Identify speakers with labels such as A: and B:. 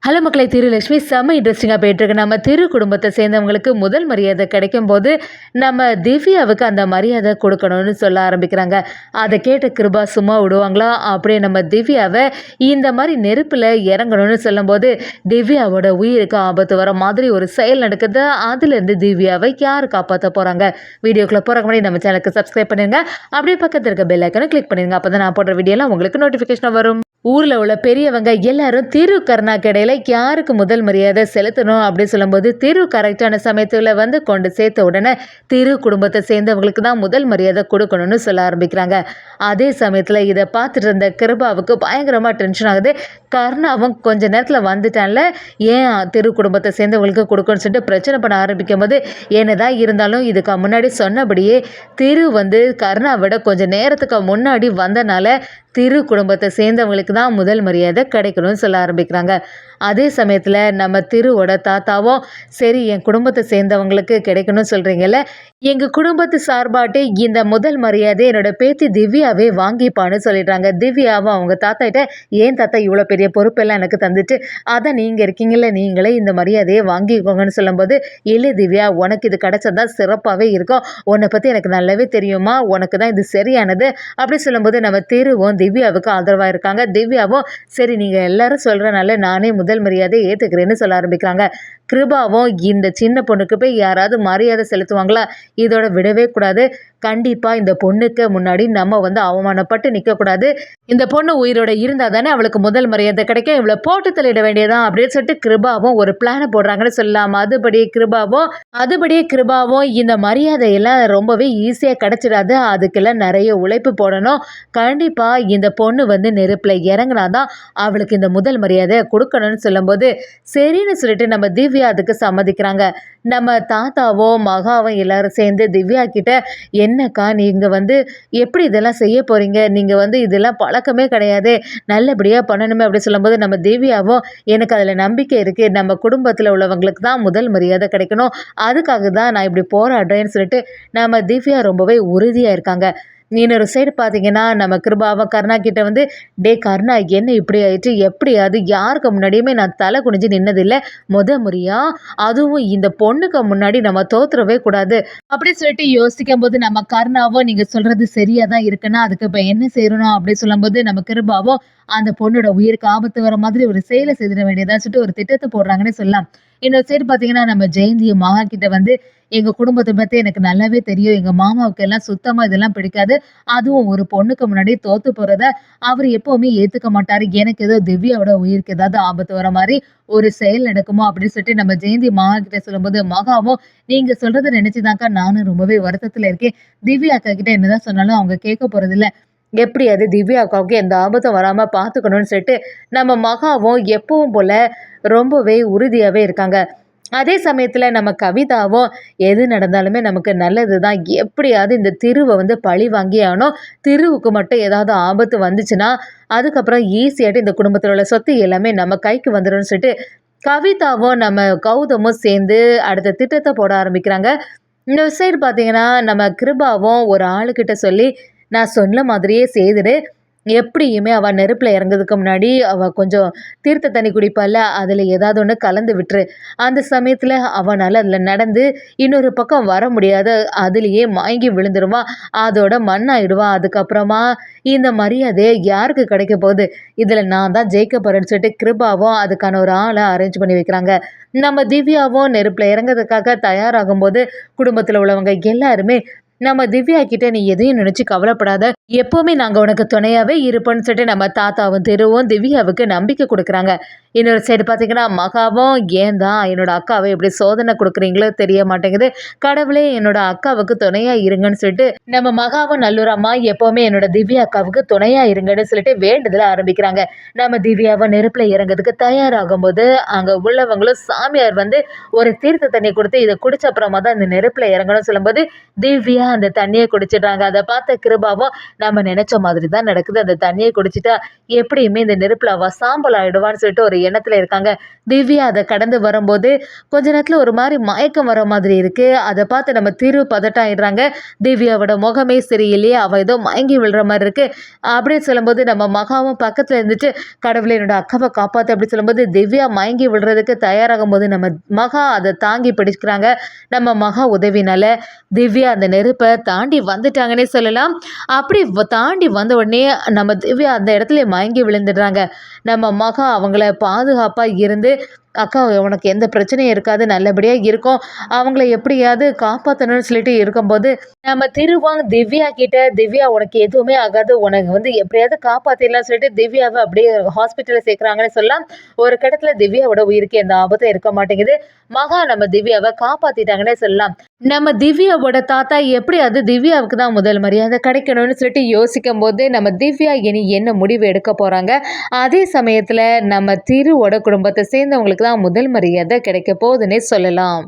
A: Hello மக்களை, திருலட்சுமி செம்ம இன்ட்ரெஸ்டிங்காக போயிட்டுருக்கு. நம்ம திரு குடும்பத்தை சேர்ந்தவங்களுக்கு முதல் மரியாதை கிடைக்கும் போது நம்ம திவ்யாவுக்கு அந்த மரியாதை கொடுக்கணும்னு சொல்ல ஆரம்பிக்கிறாங்க. அதை கேட்ட கிருபா சும்மா விடுவாங்களா? அப்படியே நம்ம திவ்யாவை இந்த மாதிரி நெருப்பில் இறங்கணும்னு சொல்லும்போது திவ்யாவோட உயிருக்கு ஆபத்து வர மாதிரி ஒரு செயல் நடக்குது. அதுலேருந்து திவ்யாவை யார் காப்பாற்ற போகிறாங்க? வீடியோக்குள்ளே போகிறக்கு முன்னாடி நம்ம சேனலுக்கு சப்ஸ்கிரைப் பண்ணிடுங்க. அப்படியே பக்கத்தில் இருக்க பெல் ஐக்கனை கிளிக் பண்ணிடுங்க. அப்போ தான் நான் போடுற வீடியோலாம் உங்களுக்கு நோட்டிஃபிகேஷன் வரும். ஊரில் உள்ள பெரியவங்க எல்லாரும் திரு கருணாக்கு இடையில யாருக்கு முதல் மரியாதை செலுத்தணும் அப்படின்னு சொல்லும்போது திரு கரெக்டான சமயத்தில் வந்து கொண்டு சேர்த்த உடனே திரு குடும்பத்தை சேர்ந்தவங்களுக்கு தான் முதல் மரியாதை கொடுக்கணும்னு சொல்ல ஆரம்பிக்கிறாங்க. அதே சமயத்தில் இதை பார்த்துட்டு இருந்த கிருபாவுக்கு பயங்கரமாக டென்ஷன் ஆகுது. கருணாவும் கொஞ்ச நேரத்தில் வந்துட்டான்ல, ஏன் திரு குடும்பத்தை சேர்ந்தவங்களுக்கு கொடுக்கணும்னு சொல்லிட்டு பிரச்சனை பண்ண ஆரம்பிக்கும் போது என்னதான் இருந்தாலும் இதுக்கு முன்னாடி சொன்னபடியே திரு வந்து கருணாவிட கொஞ்சம் நேரத்துக்கு முன்னாடி வந்தனால திரு குடும்பத்தை சேர்ந்தவங்களுக்கு தான் முதல் மரியாதை கிடைக்கணும்னு சொல்ல ஆரம்பிக்கிறாங்க. அதே சமயத்தில் நம்ம திருவோட தாத்தாவும் சரி, என் குடும்பத்தை சேர்ந்தவங்களுக்கு கிடைக்கணும்னு சொல்கிறீங்கல்ல, எங்கள் குடும்பத்து சார்பாட்டு இந்த முதல் மரியாதை என்னோட பேத்தி திவ்யாவே வாங்கிப்பான்னு சொல்லிடுறாங்க. திவ்யாவும் அவங்க தாத்தாகிட்ட ஏன் தாத்தா இவ்வளோ பெரிய பொறுப்பெல்லாம் எனக்கு தந்துட்டு அதை நீங்கள் இருக்கீங்கள, நீங்களே இந்த மரியாதையை வாங்கிக்கோங்கன்னு சொல்லும்போது இல்லை திவ்யா, உனக்கு இது கிடைச்சதான் சிறப்பாகவே இருக்கும், உன்னை பற்றி எனக்கு நல்லாவே தெரியுமா, உனக்கு தான் இது சரியானது அப்படி சொல்லும்போது நம்ம திருவும் திவ்யாவுக்கு ஆதரவாக இருக்காங்க. திவ்யாவும் சரி, நீங்கள் எல்லாரும் சொல்கிறனால நானே முதல் மரியாதை ஏற்றுக்கிறேன்னு சொல்ல ஆரம்பிக்கிறாங்க. கிருபாவும் இந்த சின்ன பொண்ணுக்கு போய் யாராவது மரியாதை செலுத்துவாங்களா? இதோட விடவே கூடாது. கண்டிப்பாக இந்த பொண்ணுக்கு முன்னாடி நம்ம வந்து அவமானப்பட்டு நிற்கக்கூடாது. இந்த பொண்ணு உயிரோட இருந்தால் தானே அவளுக்கு முதல் மரியாதை கிடைக்கும், இவளை போட்டு தள்ளிட வேண்டியதான் அப்படின்னு சொல்லிட்டு கிருபாவும் ஒரு பிளானை போடுறாங்கன்னு சொல்லலாம். அதுபடியே கிருபாவும் இந்த மரியாதையெல்லாம் ரொம்பவே ஈஸியாக கிடைச்சிடாது, அதுக்கெல்லாம் நிறைய உழைப்பு போடணும். கண்டிப்பாக இந்த பொண்ணு வந்து நெருப்பில் இறங்கினாதான் அவளுக்கு இந்த முதல் மரியாதை கொடுக்கணும்னு சொல்லும்போது சரின்னு சொல்லிட்டு நம்ம திவ்யா அதுக்கு சம்மதிக்கிறாங்க. நம்ம தாத்தாவும் மகாவும் எல்லாரும் சேர்ந்து திவ்யா கிட்ட என்னக்கா நீங்கள் வந்து எப்படி இதெல்லாம் செய்ய போகிறீங்க, நீங்கள் வந்து இதெல்லாம் பழக்கமே கிடையாது, நல்லபடியாக பண்ணணுமே அப்படி சொல்லும்போது நம்ம திவ்யாவும் எனக்கு அதில் நம்பிக்கை இருக்குது, நம்ம குடும்பத்தில் உள்ளவங்களுக்கு தான் முதல் மரியாதை கிடைக்கணும், அதுக்காக தான் நான் இப்படி போராடுறேன்னு சொல்லிட்டு நம்ம திவ்யா ரொம்பவே உறுதியாக இருக்காங்க. இன்னொரு சைடு பார்த்தீங்கன்னா நம்ம கிருபாவை கருணா கிட்ட வந்து டே கருணா, என்ன இப்படி ஆயிடுச்சு, எப்படியாவது யாருக்கு முன்னாடியுமே நான் தலை குனிஞ்சு நின்னதில்லை, முறையா அதுவும் இந்த பொண்ணுக்கு முன்னாடி நம்ம தோத்துறவே கூடாது அப்படி சொல்லிட்டு யோசிக்கும் போது நம்ம கருணாவோ நீங்கள் சொல்கிறது சரியாக தான் இருக்குன்னா அதுக்கு இப்போ என்ன செய்யணும் அப்படி சொல்லும்போது நம்ம கிருபாவோ அந்த பொண்ணோட உயிருக்கு ஆபத்து வர மாதிரி ஒரு செயலை செய்திட வேண்டியதான்னு சொல்லிட்டு ஒரு திட்டத்தை போடுறாங்கன்னு சொல்லலாம். இன்னொரு சைடு பார்த்தீங்கன்னா நம்ம ஜெயந்தியும் மகா கிட்ட வந்து எங்கள் குடும்பத்தை பற்றி எனக்கு நல்லாவே தெரியும், எங்கள் மாமாவுக்கு எல்லாம் சுத்தமாக இதெல்லாம் பிடிக்காது, அதுவும் ஒரு பொண்ணுக்கு முன்னாடி தோத்து போகிறத அவர் எப்போவுமே ஏற்றுக்க மாட்டார், எனக்கு ஏதோ திவ்யாவோட உயிருக்கு ஏதாவது ஆபத்து வர மாதிரி ஒரு செயல் நடக்குமோ அப்படின்னு சொல்லிட்டு நம்ம ஜெயந்தி மகா கிட்ட சொல்லும்போது மகாவும் நீங்கள் சொல்கிறத நினச்சிதாக்கா நானும் ரொம்பவே வருத்தத்தில் இருக்கேன், திவ்யா அக்கா கிட்ட என்னதான் சொன்னாலும் அவங்க கேட்க போகிறதில்ல, எப்படியாவது திவ்யா அக்காவுக்கு எந்த ஆபத்தும் வராமல் பார்த்துக்கணும்னு சொல்லிட்டு நம்ம மகாவும் எப்பவும் போல் ரொம்பவே உறுதியாகவே இருக்காங்க. அதே சமயத்தில் நம்ம கவிதாவும் எது நடந்தாலுமே நமக்கு நல்லது தான், எப்படியாவது இந்த திருவை வந்து பழி வாங்கி ஆனோம், திருவுக்கு மட்டும் ஏதாவது ஆபத்து வந்துச்சுன்னா அதுக்கப்புறம் ஈஸியாகிட்டு இந்த குடும்பத்தில் உள்ள சொத்து எல்லாமே நம்ம கைக்கு வந்துடும்னு சொல்லிட்டு கவிதாவும் நம்ம கௌதமும் சேர்ந்து அடுத்த திட்டத்தை போட ஆரம்பிக்கிறாங்க. இந்த சைடு பார்த்தீங்கன்னா நம்ம கிருபாவும் ஒரு ஆளுக்கிட்ட சொல்லி நான் சொன்ன மாதிரியே செய்துடு, எப்படியுமே அவள் நெருப்பில் இறங்குறதுக்கு முன்னாடி அவள் கொஞ்சம் தீர்த்த தண்ணி குடிப்பால, அதில் ஏதாவது ஒன்று கலந்து விட்டுரு, அந்த சமயத்தில் அவனால் அதில் நடந்து இன்னொரு பக்கம் வர முடியாது, அதுலேயே மயங்கி விழுந்துருவா, அதோட மண்ணாயிடுவா, அதுக்கப்புறமா இந்த மரியாதையை யாருக்கு கிடைக்க போகுது, இதில் நான் தான் ஜெயிக்க போகிறேன்னு சொல்லிட்டு கிருபாவும் அதுக்கான ஒரு ஆளை அரேஞ்ச் பண்ணி வைக்கிறாங்க. நம்ம திவ்யாவும் நெருப்பில் இறங்கிறதுக்காக தயாராகும்போது குடும்பத்தில் உள்ளவங்க எல்லாருமே நம்ம திவ்யா கிட்ட நீ எதையும் நினச்சி கவலைப்படாத, எப்போவுமே நாங்கள் உனக்கு துணையாகவே இருப்போம்னு சொல்லிட்டு நம்ம தாத்தாவும் திருவும் திவ்யாவுக்கு நம்பிக்கை கொடுக்குறாங்க. இன்னொரு சைடு பார்த்தீங்கன்னா மகாவும் ஏன் தான் என்னோட அக்காவை எப்படி சோதனை கொடுக்குறீங்களோ தெரிய மாட்டேங்குது, கடவுளே என்னோட அக்காவுக்கு துணையாக இருங்கன்னு சொல்லிட்டு நம்ம மகாவும் நல்லூரம்மா எப்போவுமே என்னோட திவ்யா அக்காவுக்கு துணையாக இருங்கன்னு சொல்லிட்டு வேண்டுதலை ஆரம்பிக்கிறாங்க. நம்ம திவ்யாவை நெருப்பில் இறங்கிறதுக்கு தயாராகும் போது அங்கே உள்ளவங்களும் சாமியார் வந்து ஒரு தீர்த்த தண்ணி கொடுத்து இதை குடிச்ச அப்புறமா தான் இந்த நெருப்பில் இறங்கணும்னு சொல்லும்போது திவ்யா அந்த தண்ணியை குடிச்சிடுறாங்க. அதை பார்த்த கிருபாவும் நம்ம நினைச்ச மாதிரி தான் நடக்குது. அந்த தண்ணிய குடிச்சிட்டா எப்படியுமே இந்த நெருப்புல அவ சாம்பல் ஆயிடுவான்னு சொல்லிட்டு ஒரு எண்ணத்துல இருக்காங்க. திவ்யா அத கடந்து வரும்போது, கொஞ்ச நேரத்துல ஒரு மாரி மயக்கம் வர மாதிரி இருக்கு. அத பார்த்து நம்ம திரு பதட்டம் ஆயிடுறாங்க. திவ்யாவோட முகமே சரியில்லையே! அவ ஏதோ மயங்கி விழுற மாரி இருக்கு. அப்படின்னு சொல்லும்போது நம்ம மகாவும் பக்கத்துல இருந்துட்டு, "கடவுளே என்னோட அக்காவ காப்பாத்து" அப்படி சொல்லும்போது, திவ்யா மயங்கி விழுறதுக்கு தயாராகும்போது, நம்ம மகா அத தாங்கி பிடிச்சுக்கிறாங்க. நம்ம மகா உதவினால திவ்யா அந்த நெருப்ப தாண்டி வந்துட்டாங்கன்னே சொல்லலாம். அப்படி தாண்டி வந்த உடனே நம்ம திவ்யா அந்த இடத்துலயே மயங்கி விழுந்துடுறாங்க. நம்ம மகா அவங்கள பாதுகாப்பா இருந்து, "அக்கா உனக்கு எந்த பிரச்சனையும் இருக்காது. நல்லபடியா இருக்கும்." அவங்கள எப்படியாவது காப்பாத்தணும்னு சொல்லிட்டு இருக்கும்போது, நம்ம திருவும் திவ்யா கிட்ட, "திவ்யா உனக்கு எதுவுமே ஆகாது. உனக்கு எப்படியாவது காப்பாத்திடலாம்னு" சொல்லிட்டு திவ்யாவ அப்படியே ஹாஸ்பிட்டல்ல சேர்க்குறாங்கன்னு சொல்லலாம். ஒரு கட்டத்துல திவ்யாவோட உயிருக்கு எந்த ஆபத்தும் இருக்க மாட்டேங்குது. மகா நம்ம திவ்யாவ காப்பாத்திட்டாங்கன்னே சொல்லலாம். நம்ம திவ்யாவோட தாத்தா எப்படியாவது திவ்யாவுக்கு தான் முதல் மரியாதை கிடைக்கணும்னு சொல்லிட்டு யோசிக்கும்போது, நம்ம திவ்யா இனி என்ன முடிவு எடுக்க போறாங்க? அதே சமயத்துல நம்ம திருவோட குடும்பத்த சேர்ந்தவங்களுக்கு தான் முதல் மரியாதை கிடைக்க போகுதுன்னே சொல்லலாம்.